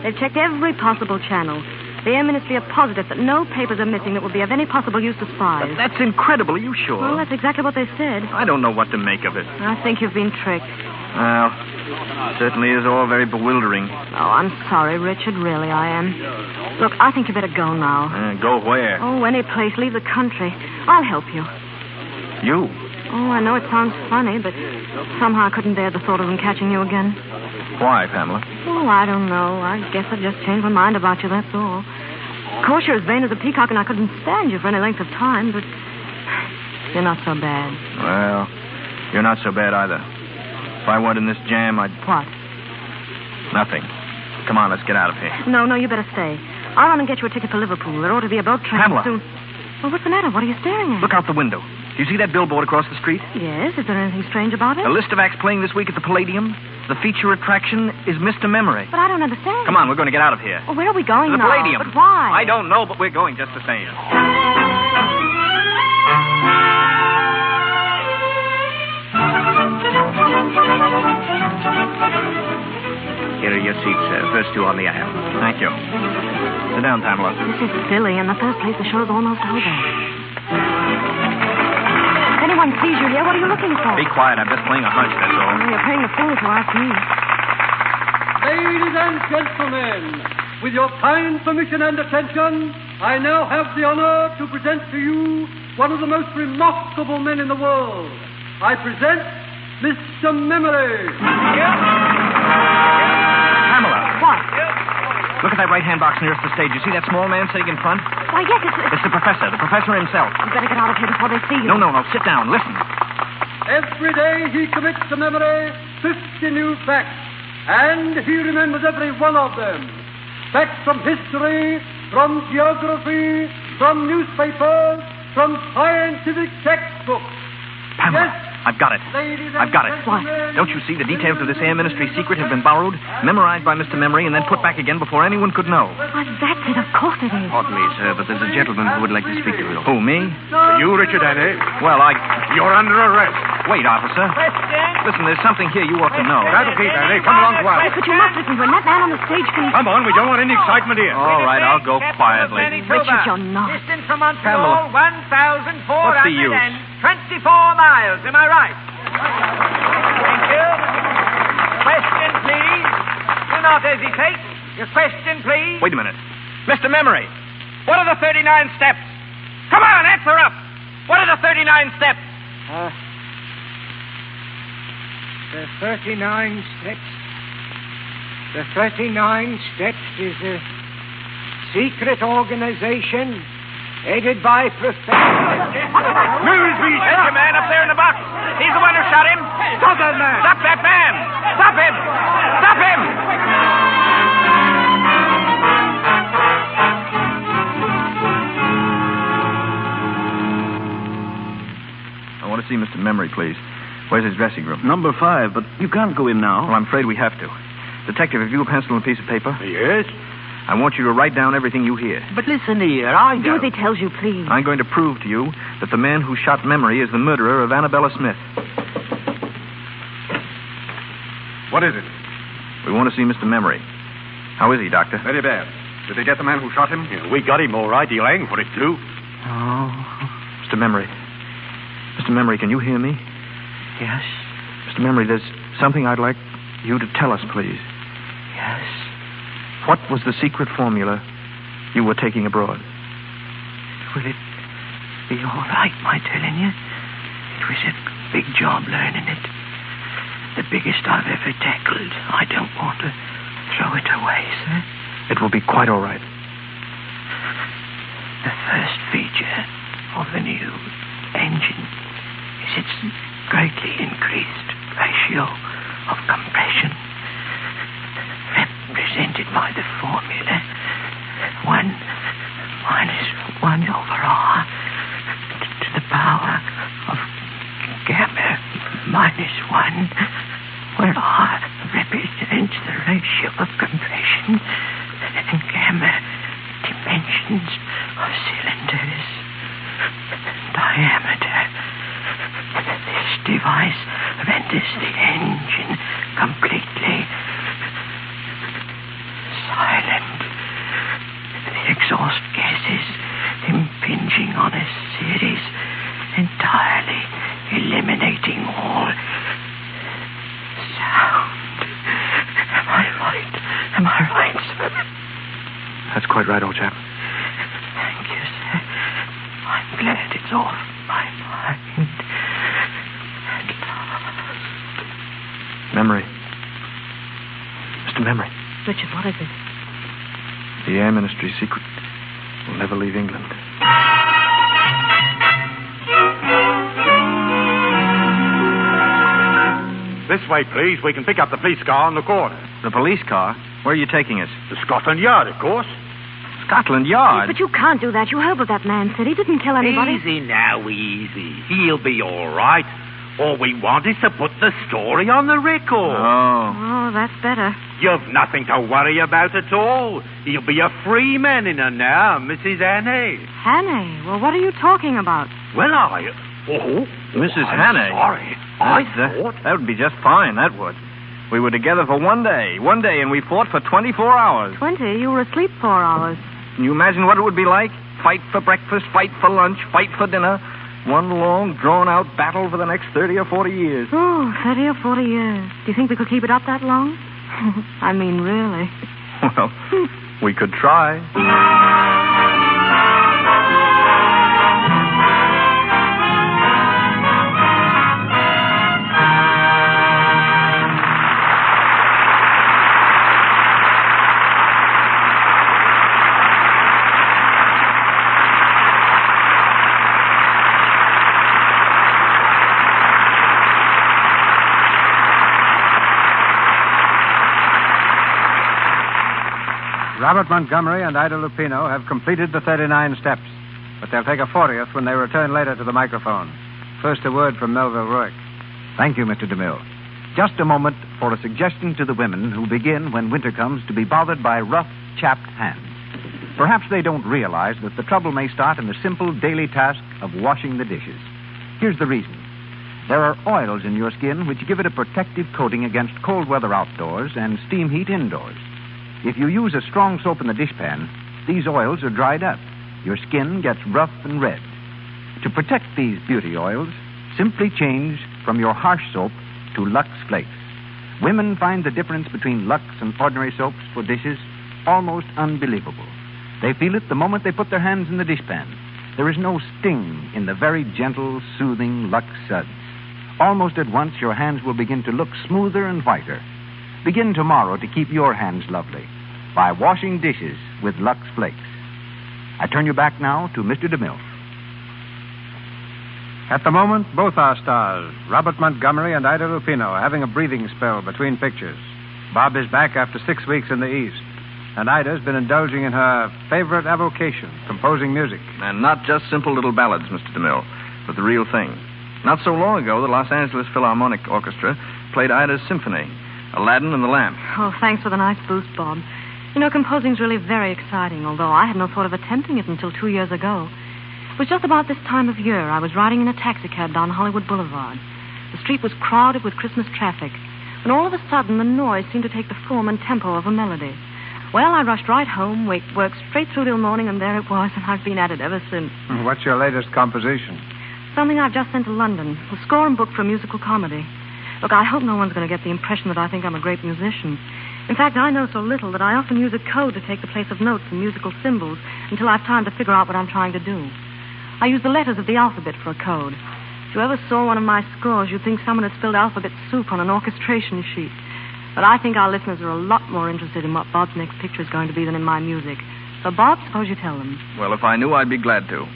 They've checked every possible channel. The Air Ministry are positive that no papers are missing that would be of any possible use to spies. But that's incredible. Are you sure? Well, that's exactly what they said. I don't know what to make of it. I think you've been tricked. Well, it certainly is all very bewildering. Oh, I'm sorry, Richard. Really, I am. Look, I think you better go now. Go where? Oh, any place. Leave the country. I'll help you. You? Oh, I know it sounds funny, but somehow I couldn't bear the thought of them catching you again. Why, Pamela? Oh, I don't know. I guess I've just changed my mind about you, that's all. Of course, you're as vain as a peacock, and I couldn't stand you for any length of time, but you're not so bad. Well, you're not so bad either. If I weren't in this jam, I'd... What? Nothing. Come on, let's get out of here. No, you better stay. I'll run and get you a ticket for Liverpool. There ought to be a boat train Pamela. soon. Well, what's the matter? What are you staring at? Look out the window. Do you see that billboard across the street? Yes. Is there anything strange about it? A list of acts playing this week at the Palladium. The feature attraction is Mr. Memory. But I don't understand. Come on, we're going to get out of here. Well, where are we going to the now? Palladium. But why? I don't know, but we're going just the same. Here are your seats, sir. First two on the aisle. Thank you. Sit down, Pamela. This is silly. In the first place, the show's almost over. If anyone sees you here, what are you looking for? Be quiet. I'm just playing a hunch, that's all. You're playing a fool if you ask me. Ladies and gentlemen, with your kind permission and attention, I now have the honor to present to you one of the most remarkable men in the world. I present Mr. Memory. Pamela. What? Look at that right-hand box nearest the stage. You see that small man sitting in front? Why, yes, It's the professor himself. You better get out of here before they see you. No. Sit down. Listen. Every day he commits to memory 50 new facts, and he remembers every one of them. Facts from history, from geography, from newspapers, from scientific textbooks. Pamela, Yes. I've got it. I've got it. What? Don't you see the details of this Air Ministry secret have been borrowed, memorized by Mr. Memory, and then put back again before anyone could know? Why, that's it. Of course it is. Pardon me, sir, but there's a gentleman who would like to speak to you. Who, me? You, Richard Annie? Well, You're under arrest. Wait, officer. Listen, there's something here you ought to know. Try to keep, Annie. Come along to us. Yes, but you must listen to him. That man on the stage can... Come on, we don't want any excitement here. All right, I'll go quietly. Richard, you're not. Distance from Pamela. Montreal, 1,424 What's the use? miles. Am I right? Thank you. Question, please. Do not hesitate. Your question, please. Wait a minute. Mr. Memory. What are the 39 steps? Come on, answer up. What are the 39 steps? The 39 steps. The 39 steps is a secret organization headed by Professor... Milsby! That's your man up there in the box. He's the one who shot him. Stop that man! Stop that man! Stop him! Stop him! I want to see Mr. Memory, please. Where's his dressing room? Number 5, but you can't go in now. Well, I'm afraid we have to. Detective, have you a pencil and a piece of paper? Yes? I want you to write down everything you hear. But listen here, I Do as he tells you, please. I'm going to prove to you that the man who shot Memory is the murderer of Annabella Smith. What is it? We want to see Mr. Memory. How is he, Doctor? Very bad. Did they get the man who shot him? Yeah, we got him all right. He'll hang for it, too. Oh. Mr. Memory. Mr. Memory, can you hear me? Yes. Mr. Memory, there's something I'd like you to tell us, please. Yes. What was the secret formula you were taking abroad? Will it be all right, my telling you? It was a big job learning it. The biggest I've ever tackled. I don't want to throw it away, sir. It will be quite all right. The first feature of the new engine is it's greatly increased ratio of compression, represented by the formula 1 minus 1 over R to the power of gamma minus 1, where R represents the ratio of compression and gamma dimensions of cylinders. Diameter. This device renders the engine completely silent. The exhaust gases impinging on a series, entirely eliminating all sound. Am I right? Am I right, sir? That's quite right, old chap. Thank you, sir. I'm glad it's off my mind. At last. Memory. Mr. Memory. Richard, what is it? The Air Ministry secret will never leave England. This way, please. We can pick up the police car on the corner. The police car? Where are you taking us? To Scotland Yard, of course. Scotland Yard? But you can't do that. You heard what that man said. He didn't kill anybody. Easy now, easy. He'll be all right. All we want is to put the story on the record. Oh, that's better. You've nothing to worry about at all. He'll be a free man in her now, Mrs. Hannay. Hannay? Well, what are you talking about? Well, Mrs. I'm Hannay? sorry. That would be just fine, that would. We were together for one day, and we fought for 24 hours. 20? You were asleep 4 hours. Can you imagine what it would be like? Fight for breakfast, fight for lunch, fight for dinner. One long, drawn-out battle for the next 30 or 40 years. Oh, 30 or 40 years. Do you think we could keep it up that long? I mean, really. Well, we could try. Robert Montgomery and Ida Lupino have completed the 39 steps, but they'll take a 40th when they return later to the microphone. First, a word from Melville Ruick. Thank you, Mr. DeMille. Just a moment for a suggestion to the women who begin, when winter comes, to be bothered by rough, chapped hands. Perhaps they don't realize that the trouble may start in the simple daily task of washing the dishes. Here's the reason. There are oils in your skin which give it a protective coating against cold weather outdoors and steam heat indoors. If you use a strong soap in the dishpan, these oils are dried up. Your skin gets rough and red. To protect these beauty oils, simply change from your harsh soap to Lux Flakes. Women find the difference between Lux and ordinary soaps for dishes almost unbelievable. They feel it the moment they put their hands in the dishpan. There is no sting in the very gentle, soothing Lux suds. Almost at once, your hands will begin to look smoother and whiter. Begin tomorrow to keep your hands lovely by washing dishes with Lux Flakes. I turn you back now to Mr. DeMille. At the moment, both our stars, Robert Montgomery and Ida Lupino, are having a breathing spell between pictures. Bob is back after 6 weeks in the East, and Ida's been indulging in her favorite avocation, composing music. And not just simple little ballads, Mr. DeMille, but the real thing. Not so long ago, the Los Angeles Philharmonic Orchestra played Ida's symphony, Aladdin and the Lamp. Oh, thanks for the nice boost, Bob. You know, composing's really very exciting, although I had no thought of attempting it until 2 years ago. It was just about this time of year. I was riding in a taxicab down Hollywood Boulevard. The street was crowded with Christmas traffic, and all of a sudden the noise seemed to take the form and tempo of a melody. Well, I rushed right home, worked straight through till morning, and there it was, and I've been at it ever since. What's your latest composition? Something I've just sent to London, a score and book for a musical comedy. Look, I hope no one's going to get the impression that I think I'm a great musician. In fact, I know so little that I often use a code to take the place of notes and musical symbols until I've time to figure out what I'm trying to do. I use the letters of the alphabet for a code. If you ever saw one of my scores, you'd think someone had spilled alphabet soup on an orchestration sheet. But I think our listeners are a lot more interested in what Bob's next picture is going to be than in my music. So, Bob, suppose you tell them. Well, if I knew, I'd be glad to.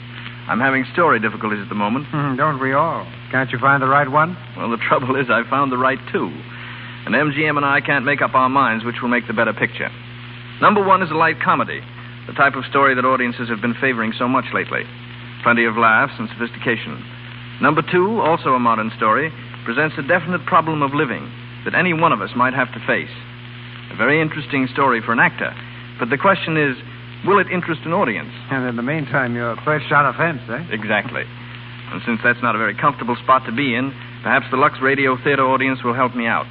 I'm having story difficulties at the moment. Don't we all? Can't you find the right one? Well, the trouble is I found the right two. And MGM and I can't make up our minds which will make the better picture. Number one is a light comedy, the type of story that audiences have been favoring so much lately. Plenty of laughs and sophistication. Number two, also a modern story, presents a definite problem of living that any one of us might have to face. A very interesting story for an actor. But the question is, will it interest an audience? And in the meantime, you're perched on a fence, eh? Exactly. And since that's not a very comfortable spot to be in, perhaps the Lux Radio Theater audience will help me out.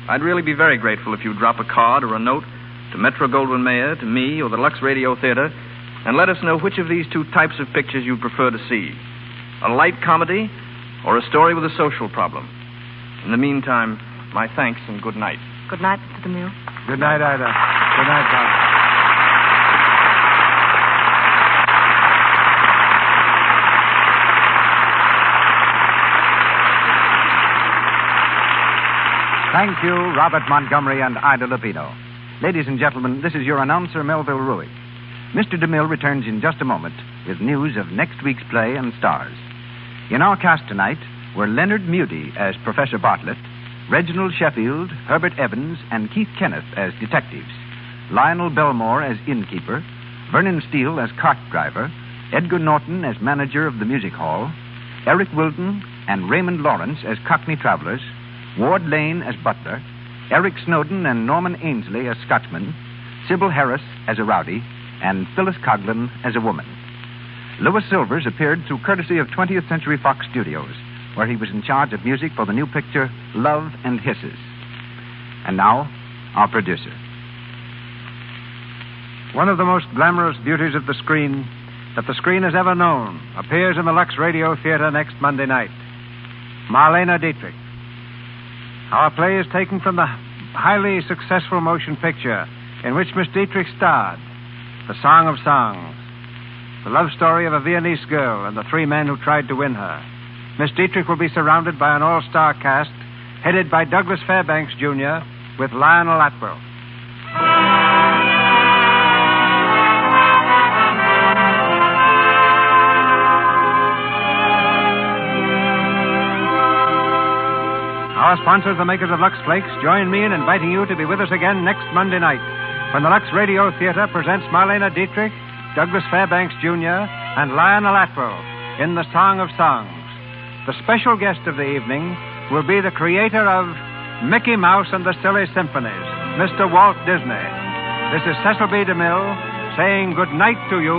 I'd really be very grateful if you drop a card or a note to Metro-Goldwyn-Mayer, to me, or the Lux Radio Theater, and let us know which of these two types of pictures you prefer to see. A light comedy or a story with a social problem. In the meantime, my thanks and good night. Good night, Mr. DeMille. Good night, Ida. Good night, Tom. Thank you, Robert Montgomery and Ida Lupino. Ladies and gentlemen, this is your announcer, Melville Ruick. Mr. DeMille returns in just a moment with news of next week's play and stars. In our cast tonight were Leonard Mudie as Professor Bartlett, Reginald Sheffield, Herbert Evans, and Keith Kenneth as detectives, Lionel Belmore as innkeeper, Vernon Steele as cart driver, Edgar Norton as manager of the music hall, Eric Wilton and Raymond Lawrence as Cockney travelers, Ward Lane as butler, Eric Snowden and Norman Ainsley as Scotchmen, Sybil Harris as a rowdy, and Phyllis Coughlin as a woman. Louis Silvers appeared through courtesy of 20th Century Fox Studios, where he was in charge of music for the new picture Love and Hisses. And now, our producer. One of the most glamorous beauties of the screen that the screen has ever known appears in the Lux Radio Theater next Monday night. Marlene Dietrich. Our play is taken from the highly successful motion picture in which Miss Dietrich starred, The Song of Songs, the love story of a Viennese girl and the three men who tried to win her. Miss Dietrich will be surrounded by an all-star cast headed by Douglas Fairbanks, Jr., with Lionel Atwell. Our sponsors, the makers of Lux Flakes, join me in inviting you to be with us again next Monday night when the Lux Radio Theater presents Marlene Dietrich, Douglas Fairbanks, Jr., and Lionel Atwell in The Song of Songs. The special guest of the evening will be the creator of Mickey Mouse and the Silly Symphonies, Mr. Walt Disney. This is Cecil B. DeMille saying good night to you